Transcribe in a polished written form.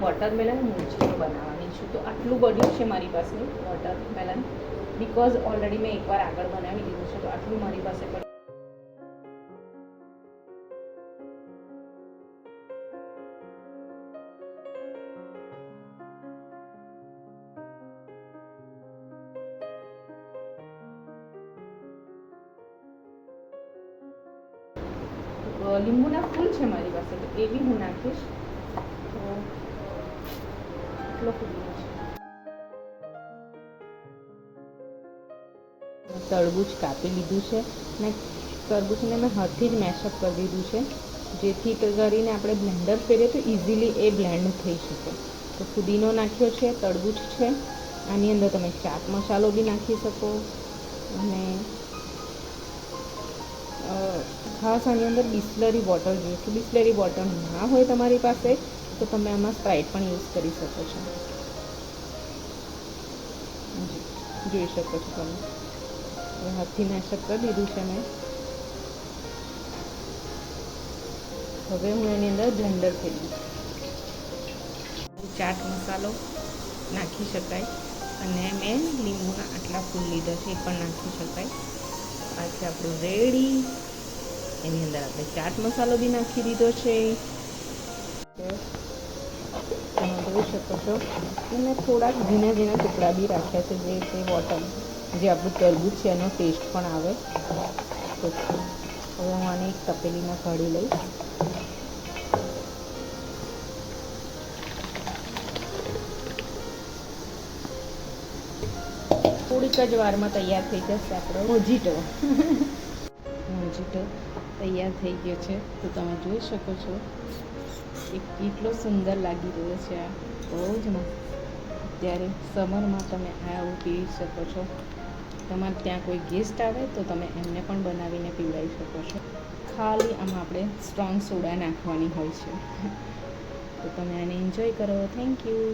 Watermelon mojito બનાવવાની છું. તો આટલું બધું છે મારી પાસે વોટરમેલન, બિકોઝ ઓલરેડી મેં એકવાર આગળ બનાવી દીધું છે, તો આટલું મારી પાસે પણ લીંબુના ફૂલ છે મારી પાસે, તો એ બી હું નાખીશ. તો એટલો ફૂલ છે. તરબૂચ કાપી લીધું છે ને તરબૂચને મેં હાથથી જ મેશઅપ કરી દીધું છે, જેથી કરીને આપણે બ્લેન્ડર ફેરીએ તો ઇઝીલી એ બ્લેન્ડ થઈ શકે. તો ફુદીનો નાખ્યો છે, તરબૂચ છે, આની અંદર તમે ચાટ મસાલો બી નાખી શકો. અને ખાસ આની અંદર બિસ્લરી બોટલ જોઈએ. બિસ્લરી બોટલ ના હોય તમારી પાસે તો તમે આમાં સ્પ્રાઇટ પણ યુઝ કરી શકો છો. જોઈ શકો છો તમે. હાથથી મેશઅપ કરી દીધું છે મેં. હવે હું એની અંદર બ્લેન્ડર ફેરવીશ. ચાટ મસાલો નાખી શકાય, અને મેં લીંબુના આટલા ફૂલ લીધા છે એ પણ નાખી શકાય. આ છે આપણું રેડી. એની અંદર આપણે ચાટ મસાલો બી નાખી દીધો છે, તમે જોઈ શકો છો. અને થોડાક ઝીણા ઝીણા ટુકડા બી રાખ્યા છે, જે તે વોટર જે આપણું તરબૂચ છે એનો ટેસ્ટ પણ આવે. તો હવે હું આને એક તપેલીમાં કાઢી લઈશ. થોડીક જ વારમાં તૈયાર થઈ જશે આપણો મોજીટો. મોજીટો તૈયાર થઈ ગયો છે, તો તમે જોઈ શકો છો કે કેટલો સુંદર લાગી રહ્યો છે. આ બહુ જ મસ્ત. અત્યારે સમરમાં તમે આવું પી શકો છો. તમારે ત્યાં કોઈ ગેસ્ટ આવે તો તમે એમને પણ બનાવીને પીવડાવી શકો છો. ખાલી આમાં આપણે સ્ટ્રોંગ સોડા નાખવાની હોય છે. તો તમે આને એન્જોય કરો. Thank you.